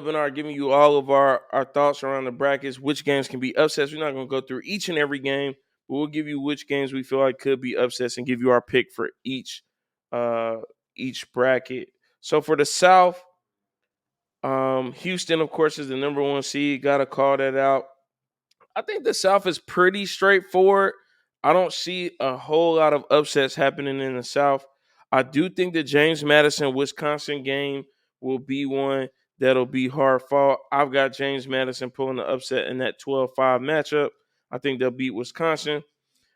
webinar giving you all of our thoughts around the brackets, which games can be upsets. We're not going to go through each and every game, but we'll give you which games we feel like could be upsets and give you our pick for uh each bracket. So for the South, Houston, of course, is the number one seed. Got to call that out. I think the South is pretty straightforward. I don't see a whole lot of upsets happening in the South. I do think the James Madison Wisconsin game will be one that'll be hard fought. I've got James Madison pulling the upset in that 12-5 matchup. I think they'll beat Wisconsin.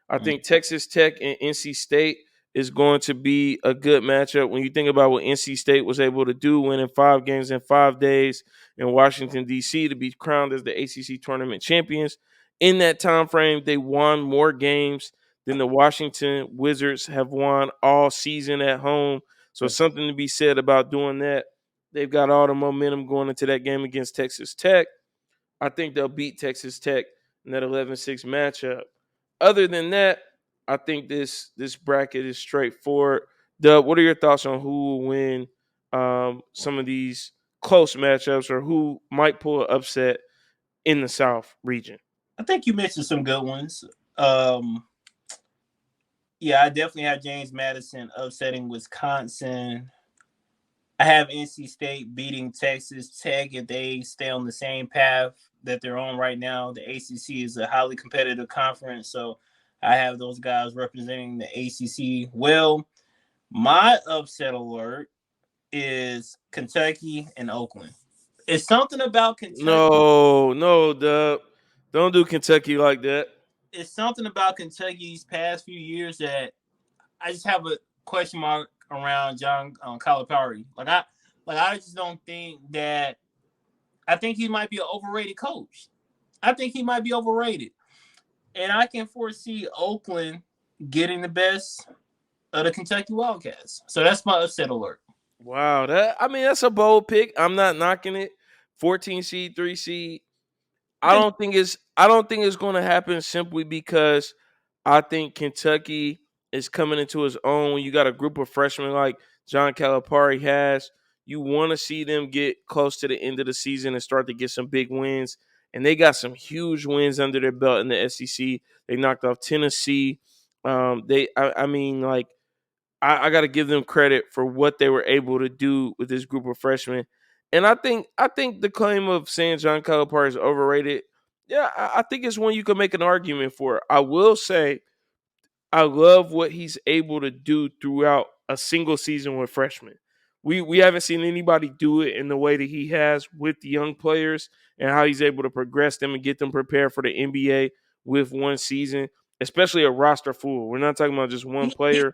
I think Texas Tech and NC State is going to be a good matchup. When you think about what NC State was able to do, winning 5 games in 5 days in Washington, D.C. to be crowned as the ACC tournament champions. In that time frame, they won more games than the Washington Wizards have won all season at home. So something to be said about doing that. They've got all the momentum going into that game against Texas Tech. I think they'll beat Texas Tech in that 11-6 matchup. Other than that, I think this bracket is straightforward. Doug, what are your thoughts on who will win some of these close matchups or who might pull an upset in the South region? I think you mentioned some good ones. Um, yeah, I definitely have James Madison upsetting Wisconsin. I have NC State beating Texas Tech if they stay on the same path that they're on right now. The ACC is a highly competitive conference, so I have those guys representing the ACC well. My upset alert is Kentucky and Oakland. It's something about Kentucky. No, Doug. Don't do Kentucky like that. It's something about Kentucky's past few years that I just have a question mark around John Calipari. I just don't think that. I think he might be an overrated coach. I think he might be overrated, and I can foresee Oakland getting the best of the Kentucky Wildcats. So that's my upset alert. Wow, that's a bold pick. I'm not knocking it. 14 seed, 3 seed. I don't think it's going to happen simply because I think Kentucky is coming into his own. You got a group of freshmen like John Calipari has. You want to see them get close to the end of the season and start to get some big wins. And they got some huge wins under their belt in the SEC. They knocked off Tennessee. I mean, like I got to give them credit for what they were able to do with this group of freshmen. And I think the claim of saying John Calipari is overrated, yeah, I think it's one you can make an argument for. I will say I love what he's able to do throughout a single season with freshmen. We haven't seen anybody do it in the way that he has with the young players and how he's able to progress them and get them prepared for the NBA with one season, especially a roster full. We're not talking about just one He's player. a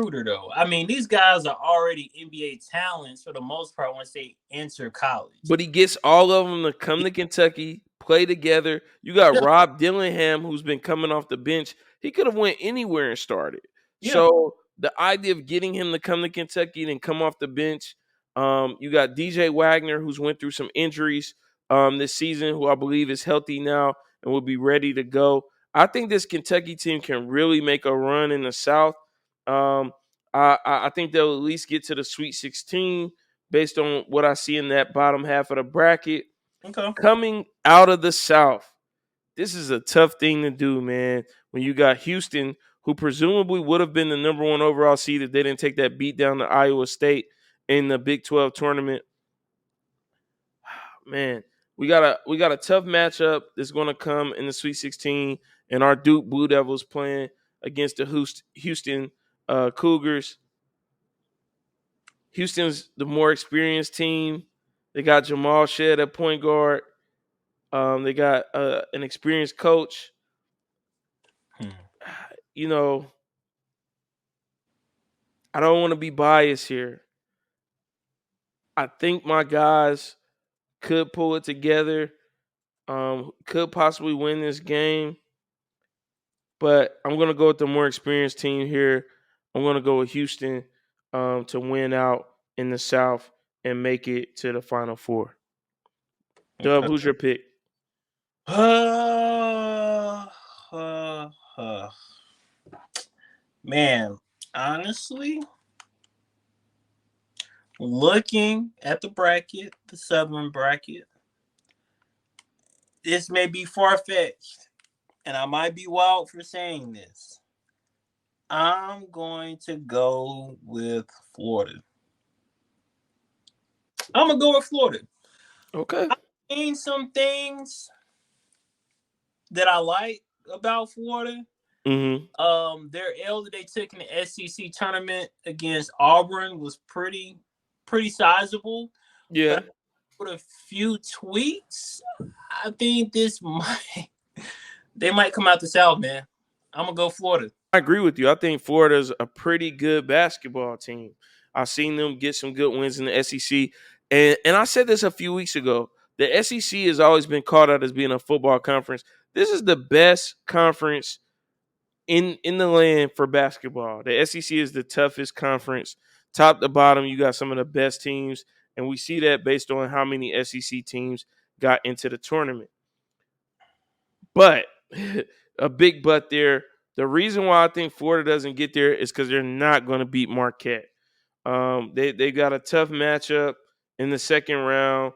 recruiter, though. I mean, these guys are already NBA talents for the most part once they enter college. But he gets all of them to come to Kentucky, play together. You got Yeah, Rob Dillingham, who's been coming off the bench. He could have went anywhere and started. yeah. So the idea of getting him to come to Kentucky and come off the bench, you got DJ Wagner, who's went through some injuries this season, who I believe is healthy now and will be ready to go. I think this Kentucky team can really make a run in the South. Um, I think they'll at least get to the Sweet 16 based on what I see in that bottom half of the bracket. Okay. Coming out of the South, this is a tough thing to do, man. When you got Houston, who presumably would have been the number one overall seed if they didn't take that beat down to Iowa State in the Big 12 tournament. Man, we got a tough matchup that's going to come in the Sweet 16, and our Duke Blue Devils playing against the Houston Cougars. Houston's the more experienced team. They got Jamal Shed at point guard. They got an experienced coach. Hmm. You know, I don't want to be biased here. I think my guys could pull it together. Could possibly win this game, but I'm gonna go with the more experienced team here. I'm gonna go with Houston to win out in the South and make it to the Final Four. Dub, Okay. who's your pick? Uh, uh, uh. Man, honestly, Looking at the bracket, the Southern bracket, this may be far fetched, and I might be wild for saying this. I'm going to go with Florida. I'm gonna go with Florida. Okay. I've seen some things that I like about Florida. Mm-hmm. Their L that they took in the SEC tournament against Auburn was pretty sizable. Yeah. But with a few tweaks, I think this might they might come out the South, man. I'm gonna go Florida. I agree with you. I think Florida's a pretty good basketball team. I've seen them get some good wins in the SEC. And I said this a few weeks ago. The SEC has always been called out as being a football conference. This is the best conference in the land for basketball. The SEC is the toughest conference. Top to bottom, you got some of the best teams. And we see that based on how many SEC teams got into the tournament. But a big but there. The reason why I think Florida doesn't get there is because they're not going to beat Marquette. They got a tough matchup in the second round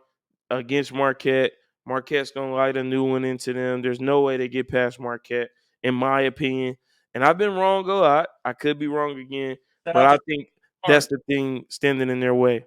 against Marquette. Marquette's going to light a new one into them. There's no way they get past Marquette, in my opinion. And I've been wrong a lot. I could be wrong again, Shout but out I to think that's Mark. the thing standing in their way.